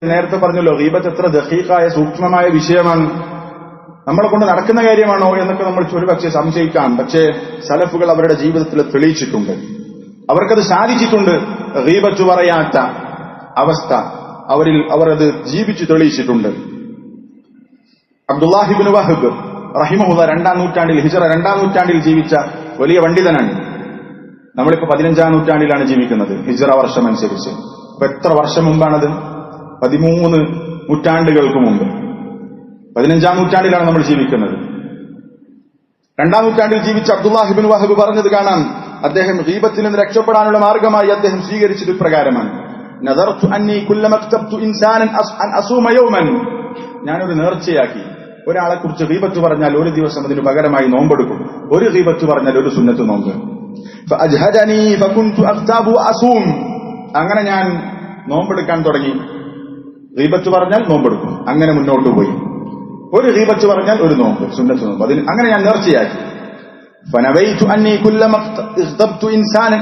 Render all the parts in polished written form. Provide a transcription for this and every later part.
നേരത്തെ പറഞ്ഞല്ലോ, ഗീബത്ത് എത്ര ദഖീഖായ സൂക്ഷ്മമായ വിഷയമാണ്, നമ്മളെ കൊണ്ട് നടക്കുന്ന കാര്യമാണോ എന്നൊക്കെ നമ്മൾ ഒരുപക്ഷെ സംശയിക്കാം. പക്ഷേ സലഫുകൾ അവരുടെ ജീവിതത്തിൽ തെളിയിച്ചിട്ടുണ്ട്, അവർക്കത് സാധിച്ചിട്ടുണ്ട്. ഗീബത്ത് പറയാത്ത അവസ്ഥ അവർ അത് ജീവിച്ചു തെളിയിച്ചിട്ടുണ്ട്. അബ്ദുല്ലാഹി ഇബ്നു വഹബ് റഹിമഹുല്ലാഹ് 2-ാം നൂറ്റാണ്ടിൽ ഹിജ്റ 2-ാം നൂറ്റാണ്ടിൽ ജീവിച്ച വലിയ പണ്ഡിതനാണ്. നമ്മളിപ്പോ 15-ാം നൂറ്റാണ്ടിലാണ് ജീവിക്കുന്നത് ഹിജ്റ വർഷം അനുസരിച്ച്. അപ്പൊ എത്ര വർഷം മുമ്പാണത്? 13 നൂറ്റാണ്ടുകൾക്ക് മുമ്പ്. 15-ാം നൂറ്റാണ്ടിലാണ് നമ്മൾ ജീവിക്കുന്നത്. 2-ാം നൂറ്റാണ്ടിൽ ജീവിച്ച അബ്ദുല്ലാഹി ഇബ്നു വഹബ് പറഞ്ഞത് കാണാം. അദ്ദേഹം ഗീബത്തിൽ നിന്ന് രക്ഷപ്പെടാനുള്ള മാർഗമായി അദ്ദേഹം സ്വീകരിച്ചത് ഇപ്രകാരമാണ്: നദർതു അന്നി കുല്ലമ കതബ്തു ഇൻസാനൻ അൻ അസൂമ യൗമൻ. ഞാനൊരു നേർച്ചയാക്കി, ഒരാളെ കുറിച്ച് ഗീബത്ത് പറഞ്ഞാൽ ഒരു ദിവസം അതിന് പകരമായി നോമ്പെടുക്കും. ഒരു ഗീബത്ത് പറഞ്ഞാൽ ഒരു സുന്നത്ത് നോമ്പ്. ഫഅജ്ഹദനി ഫകുൻതു അഖ്താബു അസൂം. അങ്ങനെ ഞാൻ നോമ്പെടുക്കാൻ തുടങ്ങി. ഗീബത്ത് പറഞ്ഞാൽ നോമ്പെടുക്കും, അങ്ങനെ മുന്നോട്ട് പോയി. ഒരു ഗീബത്ത് പറഞ്ഞാൽ ഒരു നോമ്പ്, സുന്നത്ത് നോമ്പ്. അങ്ങനെ ഞാൻ നേർച്ചയാക്കി. ഫനവൈതു അന്നി കുല്ലമ ഇഖ്തബ്തു ഇൻസാനൻ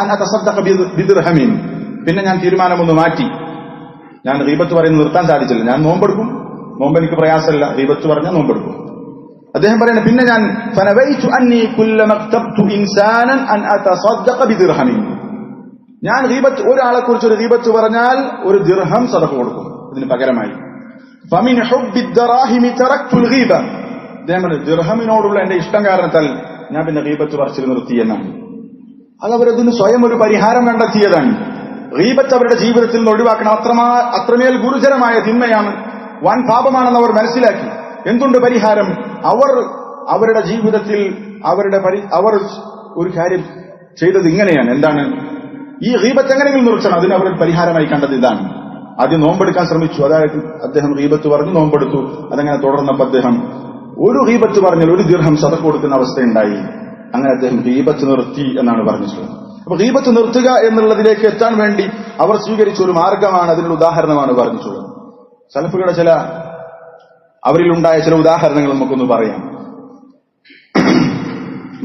അൻ അതസദ്ദഖ ബിദിർഹമിൻ. പിന്നെ ഞാൻ തീരുമാനമൊന്ന് മാറ്റി. ഞാൻ ഗീബത്ത് പറയുന്നത് നിർത്താൻ സാധിച്ചില്ല, ഞാൻ നോമ്പെടുക്കും. നോമ്പ് എനിക്ക് പ്രയാസമല്ല, ഗീബത്ത് പറഞ്ഞാൽ നോമ്പെടുക്കും. അദ്ദേഹം പറയുന്നത്, പിന്നെ ഞാൻ ഫനവൈതു അന്നി കുല്ലമ ഇഖ്തബ്തു ഇൻസാനൻ അൻ അതസദ്ദഖ ബിദിർഹമിൻ. ഞാൻ ഗീബത്ത്, ഒരാളെ കുറിച്ച് ഒരു ഗീബത്ത് പറഞ്ഞാൽ ഒരു ദിർഹം സദഖ കൊടുക്കും ഇതിന് പകരമായി. ഫമിൻ ഹുബ്ബി ദറാഹിമി തറക്തുൽ ഗീബ. അദ്ദേഹം ദിർഹമിനോടുള്ള എന്റെ ഇഷ്ടം കാരണത്താൽ ഞാൻ പിന്നെ ഗീബത്ത് പറച്ചിൽ നിർത്തി എന്നാണ്. അത് അവരതിന് സ്വയം ഒരു പരിഹാരം കണ്ടെത്തിയതാണ്. ഗീബത്ത് അവരുടെ ജീവിതത്തിൽ നിന്ന് ഒഴിവാക്കണം. അത്രമേൽ ഗുരുതരമായ തിന്മയാണ്, വൻ പാപമാണെന്ന് അവർ മനസ്സിലാക്കി. എന്തുണ്ട് പരിഹാരം? അവരുടെ ജീവിതത്തിൽ അവർ ഒരു കാര്യം ചെയ്തത് ഇങ്ങനെയാണ്. എന്താണ്? ഈ ഗീബത്ത് എങ്ങനെയെങ്കിലും നിർത്തണം. അതിന് അവർ പരിഹാരമായി കണ്ടത് ഇതാണ്. ആദ്യം നോമ്പെടുക്കാൻ ശ്രമിച്ചു. അതായത് അദ്ദേഹം ഗീബത്ത് പറഞ്ഞു, നോമ്പെടുത്തു. അതങ്ങനെ തുടർന്നപ്പോൾ അദ്ദേഹം ഒരു ഗീബത്ത് പറഞ്ഞാൽ ഒരു ദിർഹം സദഖ കൊടുക്കുന്ന അവസ്ഥയുണ്ടായി. അങ്ങനെ അദ്ദേഹം ഗീബത്ത് നിർത്തി എന്നാണ് പറഞ്ഞിട്ടുള്ളത്. അപ്പൊ ഗീബത്ത് നിർത്തുക എന്നുള്ളതിലേക്ക് എത്താൻ വേണ്ടി അവർ സ്വീകരിച്ച ഒരു മാർഗമാണ്, അതിനുള്ള ഉദാഹരണമാണ് പറഞ്ഞിട്ടുള്ളത്. സലഫുകളുടെ അവരിലുണ്ടായ ചില ഉദാഹരണങ്ങൾ നമുക്കൊന്ന് പറയാം.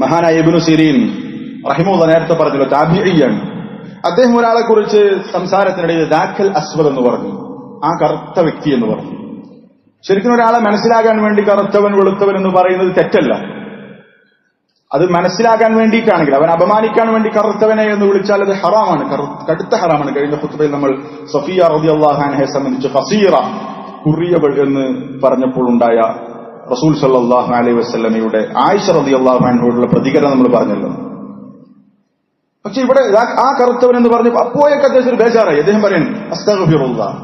മഹാനായ ഇബ്നു സിരീൻ റഹിമഹുല്ലാഹ് നേരത്തെ പറഞ്ഞല്ലോ, താബിഈയാണ്. അദ്ദേഹം ഒരാളെ കുറിച്ച് സംസാരത്തിനിടയിൽ ദാഖൽ അസ്വദ് എന്ന് പറഞ്ഞു, ആ കറുത്ത വ്യക്തി എന്ന് പറഞ്ഞു. ശരിക്കും ഒരാളെ മനസ്സിലാകാൻ വേണ്ടി കറുത്തവൻ വെളുത്തവൻ എന്ന് പറയുന്നത് തെറ്റല്ല. അത് മനസ്സിലാക്കാൻ വേണ്ടിയിട്ടാണെങ്കിൽ, അവൻ അപമാനിക്കാൻ വേണ്ടി കറുത്തവനെ എന്ന് വിളിച്ചാൽ അത് ഹറാമാണ്, കടുത്ത ഹറാമാണ്. കഴിഞ്ഞ ഖുത്ബയിൽ നമ്മൾ സഫിയ റളിയല്ലാഹു അൻഹയെ സംബന്ധിച്ച് ഖസീറ, കുറിയവൾ എന്ന് പറഞ്ഞപ്പോൾ ഉണ്ടായ റസൂൽ സല്ലല്ലാഹു അലൈഹി വസല്ലമയുടെ ആയിഷ റളിയല്ലാഹു അൻഹയോടുള്ള പ്രതികരണം നമ്മൾ പറഞ്ഞല്ലോ. പക്ഷെ ഇവിടെ ആ കറുത്തവൻ എന്ന് പറഞ്ഞു അപ്പോഴൊക്കെ അദ്ദേഹം ഒരു ബേജാറായി. അദ്ദേഹം പറയുന്നു, അസ്തഗ്ഫിറുല്ലാഹ്,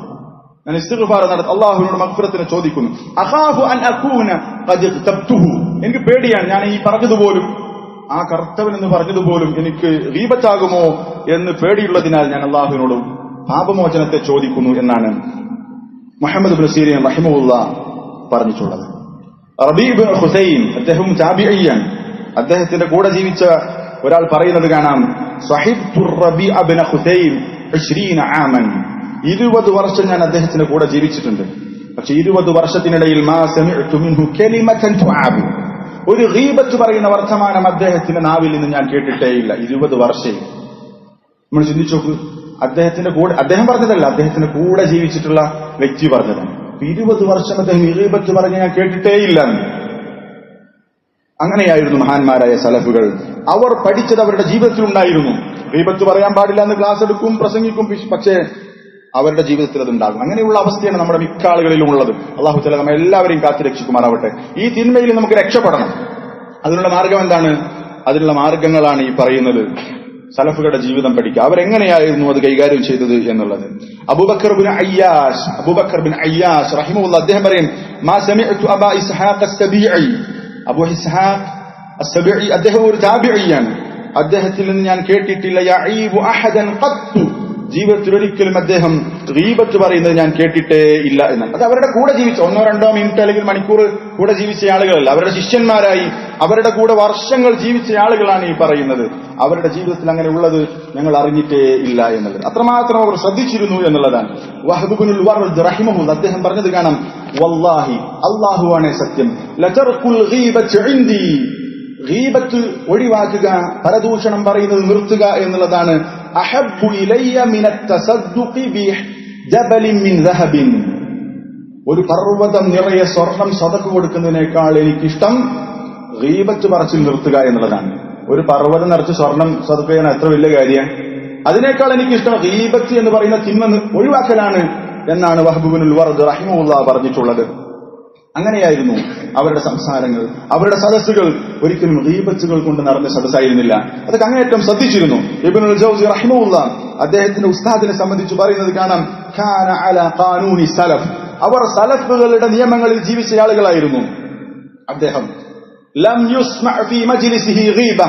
ഞാൻ ഇസ്തിഗ്ഫാർ നടത്തി അല്ലാഹുവിനോട് മഗ്ഫിറത്തിനെ ചോദിക്കുന്നു. അഖാഫു അൻ അകൂന ഖദ് ഇഖ്തബ്തുഹു. എനിക്ക് പേടിയാണ്, ഞാൻ ഈ പറഞ്ഞതുപോലും, ആ കറുത്തവൻ എന്ന് പറഞ്ഞതുപോലും എനിക്ക് ഗീബത്താകുമോ എന്ന് പേടിയുള്ളതിനാൽ ഞാൻ അല്ലാഹുവിനോട് പാപമോചനത്തെ ചോദിക്കുന്നു എന്നാണ് മുഹമ്മദ് ഇബ്നു സിരീൻ റഹിമഹുല്ലാഹ് പറഞ്ഞിട്ടുള്ളത്. റബീ ഇബ്നു ഹുസൈൻ, അദ്ദേഹം താബിഈയാണ്. അദ്ദേഹത്തിന്റെ കൂടെ ജീവിച്ച ഒരാൾ പറയുന്നത് കാണാം, സഹിബ്തു റബീ ഇബ്നു ഹുസൈൻ 20 ആമൻ. 20 വർഷം ഞാൻ അദ്ദേഹത്തിന്റെ കൂടെ ജീവിച്ചിട്ടുണ്ട്. പക്ഷെ 20 വർഷത്തിനിടയിൽ മാ സമിഅ്തു മിൻഹു കലിമതൻ തുആബു, ഒരു ഗീബത്ത് പറയുന്ന വർത്തമാനം അദ്ദേഹത്തിന്റെ നാവിൽ നിന്ന് ഞാൻ കേട്ടിട്ടേയില്ല. 20 വർഷം. നമ്മൾ ചിന്തിച്ചു നോക്ക്, അദ്ദേഹത്തിന്റെ കൂടെ, അദ്ദേഹം പറഞ്ഞതല്ല, അദ്ദേഹത്തിന്റെ കൂടെ ജീവിച്ചിട്ടുള്ള വ്യക്തി പറഞ്ഞതാണ്. 20 വർഷം അദ്ദേഹം ഗീബത്ത് പറഞ്ഞ് ഞാൻ കേട്ടിട്ടേയില്ല. അങ്ങനെയായിരുന്നു മഹാന്മാരായ സലഫുകൾ. അവർ പഠിച്ചത് അവരുടെ ജീവിതത്തിൽ ഉണ്ടായിരുന്നു. ഗീബത്ത് പറയാൻ പാടില്ല എന്ന് ക്ലാസ് എടുക്കും, പ്രസംഗിക്കും, പക്ഷേ അവരുടെ ജീവിതത്തിൽ അതുണ്ടാകും. അങ്ങനെയുള്ള അവസ്ഥയാണ് നമ്മുടെ മിക്ക ആളുകളിലും ഉള്ളത്. അല്ലാഹു തആല നമ്മെ എല്ലാവരെയും കാത്തുരക്ഷിക്കുമാറാവട്ടെ. ഈ തിന്മയിൽ നമുക്ക് രക്ഷപ്പെടണം. അതിനുള്ള മാർഗം എന്താണ്? അതിനുള്ള മാർഗങ്ങളാണ് ഈ പറയുന്നത്. സലഫുകളുടെ ജീവിതം പഠിക്കുക, അവരെങ്ങനെയായിരുന്നു അത് കൈകാര്യം ചെയ്തത് എന്നുള്ളത്. അബൂബക്കർ ബിൻ അയ്യാസ് റഹിമഹുല്ലാഹ് അദ്ദേഹം പറയും, മാ സമിഅ്തു അബാ ഇസ്ഹാഖ് അസ്സബീഇ. അബൂ ഇസ്ഹാഖ് അസ്സബീഇ അദ്ദേഹം ഒരു താബിഈയാണ്. അദ്ദേഹത്തിൽ നിന്ന് ഞാൻ കേട്ടിട്ടില്ല യഈബു അഹദൻ ഖത്തു, ജീവിതത്തിൽ ഒരിക്കലും അദ്ദേഹം ഗീബത്ത് പറയുന്നത് ഞാൻ കേട്ടിട്ടേ ഇല്ല എന്നാണ്. അത് അവരുടെ കൂടെ ജീവിച്ച 1-2 മിനിറ്റ് അല്ലെങ്കിൽ മണിക്കൂർ കൂടെ ജീവിച്ച ആളുകളല്ല, അവരുടെ ശിഷ്യന്മാരായി അവരുടെ കൂടെ വർഷങ്ങൾ ജീവിച്ച ആളുകളാണ് ഈ പറയുന്നത്. അവരുടെ ജീവിതത്തിൽ അങ്ങനെ ഉള്ളത് ഞങ്ങൾ അറിഞ്ഞിട്ടേ ഇല്ല എന്നുള്ളത്. അത്രമാത്രം അവർ ശ്രദ്ധിച്ചിരുന്നു എന്നുള്ളതാണ്. വഹബ് ഇബ്നുൽ വറദ് റഹിമഹുല്ലാഹ് അദ്ദേഹം പറഞ്ഞത് കാണാം, വല്ലാഹി, അല്ലാഹുവാണേ സത്യം, ലതർകുൽ ഗീബത്ത് ഇൻദി, ഗീബത്ത് ഒഴിവാക്കുക, പരദൂഷണം പറയുന്നത് നിർത്തുക എന്നുള്ളതാണ് അഹബ്ബു ഇലയ്യ മിനത്ത് തസദ്ദുഖി ബി ജബലിൻ മിൻ ദഹബിൻ, ഒരു പർവ്വതം നിറയെ സ്വർണം സദഖ കൊടുക്കുന്നതിനേക്കാൾ എനിക്കിഷ്ടം ഗീബത്ത് പറച്ചിൽ നിർത്തുക എന്നുള്ളതാണ്. ഒരു പർവ്വതം നിറച്ച് സ്വർണം സദഖ ചെയ്യാൻ എത്ര വലിയ കാര്യമാണ്. അതിനേക്കാൾ എനിക്കിഷ്ടം ഗീബത്ത് എന്ന് പറയുന്ന തിന്മ ഒഴിവാക്കലാണ് എന്നാണ് വഹ്ബ് ഇബ്നുൽ വർദ് റഹിമഹുല്ലാഹ് പറഞ്ഞിട്ടുള്ളത്. അങ്ങനെയായിരുന്നു അവരുടെ സംസാരങ്ങൾ, അവരുടെ സദസ്സുകൾ ഒരിക്കലും ഗീബത്തുകൾ കൊണ്ട് നിറഞ്ഞ സദസ്സായിരുന്നില്ല. അതൊക്കെ അങ്ങേയറ്റം ശ്രദ്ധിച്ചിരുന്നു. ഇബ്നുൽ ജൗസി റഹിമഹുല്ലാഹ് അദ്ദേഹത്തിന്റെ ഉസ്താദിനെ സംബന്ധിച്ച് പറയുന്നത് കാണാം, കാന അലാ ഖാനൂനി സലഫ്, അവർ സലഫുകളുടെ നിയമങ്ങളിൽ ജീവിച്ച ആളുകളായിരുന്നു. അദ്ദേഹം ലം യുസ്മഅ ഫീ മജ്ലിസിഹി ഗീബ,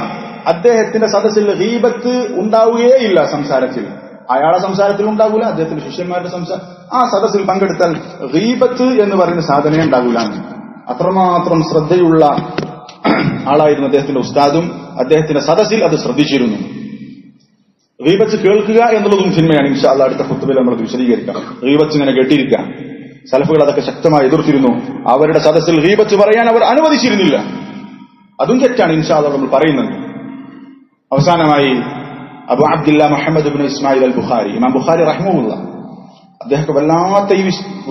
അദ്ദേഹത്തിന്റെ സദസ്സിൽ ഗീബത്ത് ഉണ്ടാവുകയേയില്ല. സംസാരത്തിൽ അയാളെ സംസാരത്തിൽ ഉണ്ടാകൂല, അദ്ദേഹത്തിന്റെ ശിഷ്യന്മാരുടെ ആ സദസ്സിൽ പങ്കെടുത്താൽ ഗീബത്ത് എന്ന് പറയുന്ന സാധനമേ ഉണ്ടാകൂല. അത്രമാത്രം ശ്രദ്ധയുള്ള ആളായിരുന്നു അദ്ദേഹത്തിന്റെ ഉസ്താദും. അദ്ദേഹത്തിന്റെ സദസ്സിൽ അത് ശ്രദ്ധിച്ചിരുന്നു. ഗീബത്ത് കേൾക്കുക എന്നുള്ളതും തിന്മയാണ്. ഇൻഷാ അല്ലാഹ് അടുത്ത ഖുത്ബയിൽ നമ്മൾ വിശദീകരിക്കാം. ഗീബത്ത് ഇങ്ങനെ കേട്ടിരിക്കാം. സലഫുകൾ അതൊക്കെ ശക്തമായി എതിർത്തിരുന്നു. അവരുടെ സദസ്സിൽ ഗീബത്ത് പറയാൻ അവർ അനുവദിച്ചിരുന്നില്ല. അതും തെറ്റാണ്. ഇൻഷാ അല്ലാഹ് നമ്മൾ പറയുന്നുണ്ട്. അവസാനമായി അബു അബ്ദില്ല മുഹമ്മദ് ഇബ്നു ഇസ്മായിൽ അൽ ബുഖാരി, ഇമാം ബുഖാരി റഹിമഹുല്ലാഹ്, അദ്ദേഹം വല്ലാത്ത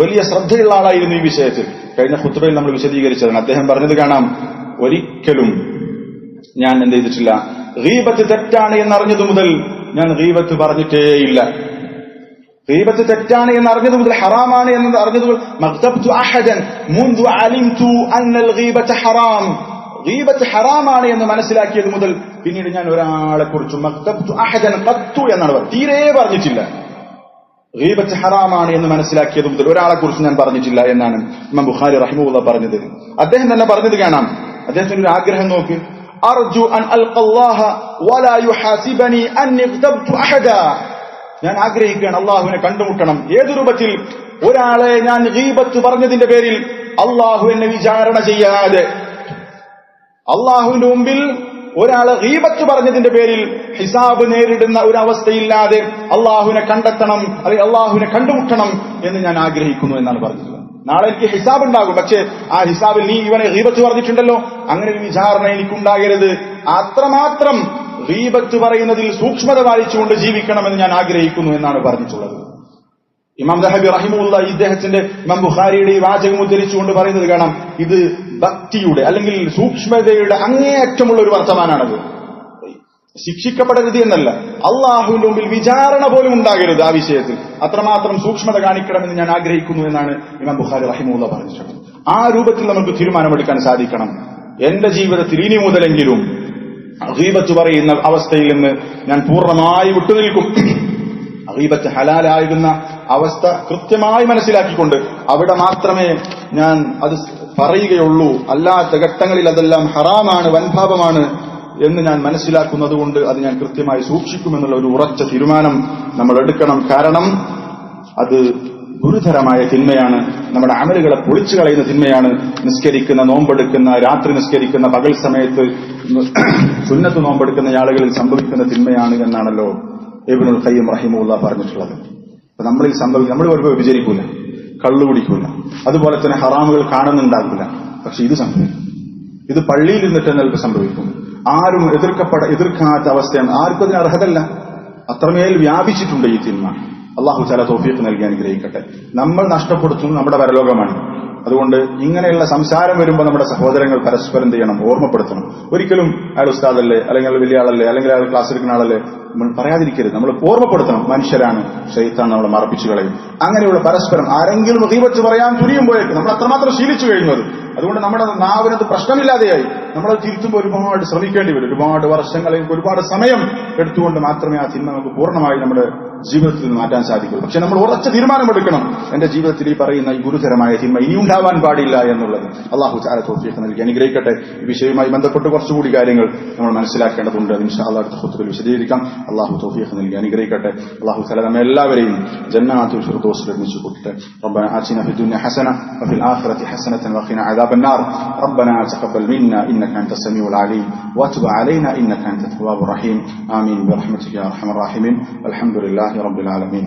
വലിയ ശ്രദ്ധയുള്ള ആളായിരുന്നു ഈ വിഷയത്തിൽ. കഴിഞ്ഞ ഖുത്ബയിൽ നമ്മൾ വിശദീകരിച്ചതാണ്. അദ്ദേഹം പറഞ്ഞത് കാണാം, ഒരിക്കലും ഞാൻ എന്ത് ചെയ്തിട്ടില്ല, ഗീബത്ത് തെറ്റാണ് എന്നറിഞ്ഞതു മുതൽ ഞാൻ ഗീബത്ത് പറഞ്ഞിട്ടേയില്ല. ഗീബത്ത് തെറ്റാണ് എന്നറിഞ്ഞതു മുതൽ, ഹറാമാണ് എന്ന് അറിഞ്ഞതു മുതൽ, മഗ്തബ്തു അഹദൻ മുൻദു അലിംതു അന്നൽ ഗീബത ഹറാം, ഗീബത്ത് ഹറാമാണ് എന്ന് മനസ്സിലാക്കിയത് മുതൽ പിന്നീട് ഞാൻ ഒരാളെ കുറിച്ചും മഗ്തബ്തു അഹദൻ ഖത്തു എന്നാണ് തീരെ പറഞ്ഞിട്ടില്ല. ഗീബത്ത് ഹറാമാണ് എന്ന് മനസ്സിലാക്കിയത് മുതൽ ഒരാളെ കുറിച്ച് ഞാൻ പറഞ്ഞിട്ടില്ല എന്നാണ് ഇമാം ബുഖാരി റഹിമഹുല്ലാഹ് പറഞ്ഞത്. അദ്ദേഹം തന്നെ പറഞ്ഞത് കാണാം. അദ്ദേഹത്തിന്റെ ഒരു ആഗ്രഹം നോക്ക്, അർജു അൻ അൽഖല്ലാഹ വലാ യുഹാസിബനി അന്നി ഖതബ്തു അഹദ, ഞാൻ ആഗ്രഹിക്കുകയാണ് അള്ളാഹുവിനെ കണ്ടുമുട്ടണം. ഏതു രൂപത്തിൽ? ഒരാളെ ഞാൻ ഗീബത്ത് പറഞ്ഞതിന്റെ പേരിൽ അള്ളാഹു എന്നെ വിചാരണ ചെയ്യാതെ, അള്ളാഹുവിന്റെ മുമ്പിൽ ഒരാളെ ഗീബത്ത് പറഞ്ഞതിന്റെ പേരിൽ ഹിസാബ് നേരിടുന്ന ഒരു അവസ്ഥയില്ലാതെ അള്ളാഹുവിനെ കണ്ടെത്തണം, അല്ലെങ്കിൽ അള്ളാഹുവിനെ കണ്ടുമുട്ടണം എന്ന് ഞാൻ ആഗ്രഹിക്കുന്നു എന്നാണ് പറഞ്ഞത്. നാളെ എനിക്ക് ഹിസാബ് ഉണ്ടാകും, പക്ഷേ ആ ഹിസാബിൽ നീ ഇവനെ ഗീബത്ത് പറഞ്ഞിട്ടുണ്ടല്ലോ, അങ്ങനെ ഒരു വിചാരണ എനിക്കുണ്ടാകരുത്. അത്രമാത്രം ഗീബത്ത് പറയുന്നതിൽ സൂക്ഷ്മത പാലിച്ചുകൊണ്ട് ജീവിക്കണമെന്ന് ഞാൻ ആഗ്രഹിക്കുന്നു എന്നാണ് പറഞ്ഞിട്ടുള്ളത്. ഇമാം ദഹബി റഹിമഹുല്ലാഹ് ഇദ്ദേഹത്തിന്റെ ഇമാം ബുഖാരിയുടെ ഈ വാചകം ഉദ്ധരിച്ചുകൊണ്ട് പറയുന്നത് കാണാം, ഇത് ഭക്തിയുടെ അല്ലെങ്കിൽ സൂക്ഷ്മതയുടെ അങ്ങേയറ്റമുള്ള ഒരു വർത്തമാനാണത്. ശിക്ഷിക്കപ്പെടരുത് എന്നല്ല, അള്ളാഹുവിന്റെ മുമ്പിൽ വിചാരണ പോലും ഉണ്ടാകരുത് ആ വിഷയത്തിൽ. അത്രമാത്രം സൂക്ഷ്മത കാണിക്കണമെന്ന് ഞാൻ ആഗ്രഹിക്കുന്നു എന്നാണ് ഇമാം ബുഖാരി റഹിമഹുല്ലാഹ് പറഞ്ഞിട്ടുള്ളത്. ആ രൂപത്തിൽ നമുക്ക് തീരുമാനമെടുക്കാൻ സാധിക്കണം. എന്റെ ജീവിതത്തിൽ ഇനി മുതലെങ്കിലും ഗീബത്ത് പറയുന്ന അവസ്ഥയിൽ നിന്ന് ഞാൻ പൂർണ്ണമായി വിട്ടുനിൽക്കും. ഗീബത്ത് ഹലാലാകുന്ന അവസ്ഥ കൃത്യമായി മനസ്സിലാക്കിക്കൊണ്ട് അവിടെ മാത്രമേ ഞാൻ അത് പറയുകയുള്ളൂ. അല്ലാത്ത ഘട്ടങ്ങളിൽ അതെല്ലാം ഹറാമാണ്, വൻപാപമാണ് എന്ന് ഞാൻ മനസ്സിലാക്കുന്നതുകൊണ്ട് അത് ഞാൻ കൃത്യമായി സൂക്ഷിക്കുമെന്നുള്ള ഒരു ഉറച്ച തീരുമാനം നമ്മൾ എടുക്കണം. കാരണം അത് ഗുരുതരമായ തിന്മയാണ്, നമ്മുടെ അമലുകളെ പൊളിച്ചു കളയുന്ന തിന്മയാണ്. നിസ്കരിക്കുന്ന, നോമ്പെടുക്കുന്ന, രാത്രി നിസ്കരിക്കുന്ന, പകൽ സമയത്ത് സുന്നത്ത് നോമ്പെടുക്കുന്ന ആളുകളിൽ സംഭവിക്കുന്ന തിന്മയാണ് എന്നാണല്ലോ ഇബ്നുൽ ഖയ്യിം റഹിമഹുല്ലാഹ് പറഞ്ഞിട്ടുള്ളത്. അപ്പൊ നമ്മൾ വരുമ്പോൾ വിചാരിക്കൂല, കള്ളു കുടിക്കൂല, അതുപോലെ തന്നെ ഹറാമുകൾ കാണുന്നുണ്ടാകില്ല. പക്ഷെ ഇത് സംഭവിക്കും. ഇത് പള്ളിയിൽ നിന്നിട്ട് നിങ്ങൾക്ക് സംഭവിക്കും. ആരും എതിർക്കാത്ത അവസ്ഥയാണ്. ആർക്കും അതിന് അർഹതല്ല. അത്രമേൽ വ്യാപിച്ചിട്ടുണ്ട് ഈ തിന്മ. അള്ളാഹു തആല തൗഫീഖ് നൽകി അനുഗ്രഹിക്കട്ടെ. നമ്മൾ നഷ്ടപ്പെടുത്തുന്നത് നമ്മുടെ പരലോകമാണ്. അതുകൊണ്ട് ഇങ്ങനെയുള്ള സംസാരം വരുമ്പോൾ നമ്മുടെ സഹോദരങ്ങൾ പരസ്പരം ചെയ്യണം, ഓർമ്മപ്പെടുത്തണം. ഒരിക്കലും അയാൾ ഉസ്താദല്ലേ, അല്ലെങ്കിൽ വലിയ ആളല്ലേ, അല്ലെങ്കിൽ അയാൾ ക്ലാസ് എടുക്കുന്ന ആളല്ലേ നമ്മൾ പറയാതിരിക്കരുത്. നമ്മൾ ഓർമ്മപ്പെടുത്തണം, മനുഷ്യരാണ്, ശൈത്താൻ നമ്മളെ മറപ്പിച്ചു കളയും. അങ്ങനെയുള്ള പരസ്പരം ആരെങ്കിലും ഗീബത്ത് പറയാൻ തുനിയുമ്പോഴേക്ക് നമ്മൾ അത്രമാത്രം ശീലിച്ചു കഴിയുന്നത്. അതുകൊണ്ട് നമ്മുടെ നാവിനത് പ്രശ്നമില്ലാതെയായി. നമ്മളത് തിരുത്തുമ്പോൾ ഒരുപാട് ശ്രമിക്കേണ്ടി വരും. ഒരുപാട് വർഷങ്ങൾ, ഒരുപാട് സമയം എടുത്തുകൊണ്ട് മാത്രമേ ആ തിന്മ നമുക്ക് പൂർണ്ണമായി നമ്മുടെ ജീവിതത്തിൽ നിന്ന് മാറ്റാൻ സാധിക്കുള്ളൂ. പക്ഷെ നമ്മൾ ഉറച്ച തീരുമാനമെടുക്കണം, എന്റെ ജീവിതത്തിൽ ഈ പറയുന്ന ഈ ഗുരുതരമായ തിന്മ ഇനി ഉണ്ടാവാൻ പാടില്ല എന്നുള്ളത്. അള്ളാഹു തആല തൗഫീഖ് നൽകി അനുഗ്രഹിക്കട്ടെ. ഈ വിഷയവുമായി ബന്ധപ്പെട്ട് കുറച്ചുകൂടി കാര്യങ്ങൾ നമ്മൾ മനസ്സിലാക്കേണ്ടതുണ്ട്. ഇൻഷാ അല്ലാഹ് അടുത്ത ഖുത്ബയിൽ വിശദീകരിക്കാം. അള്ളാഹു തൗഫീഖ് നൽകി അനുഗ്രഹിക്കട്ടെ. അള്ളാഹു തആല നമ്മെ എല്ലാവരെയും ജന്നാത്തുൽ ഫിർദൗസിൽ ഒരുമിച്ച് കൂട്ടട്ടെ. റബ്ബനാ ആതിനാ ഫിദ്ദുനിയ ഹസന വഫിൽ ആഖിറതി ഹസനതൻ വഖിനാ അദാബന്നാർ. റബ്ബനാ തഖബ്ബൽ മിന്നാ ഇന്നക അൻതസ് സമീഉൽ അലീം വതുബ് അലൈനാ ഇന്നക അൻതത് തവ്വാബുർ റഹീം. ആമീൻ ബിറഹ്മതിക യാ അർഹമർ റഹീമീൻ. അൽഹംദുലില്ലാഹി റബ്ബിൽ ആലമീൻ.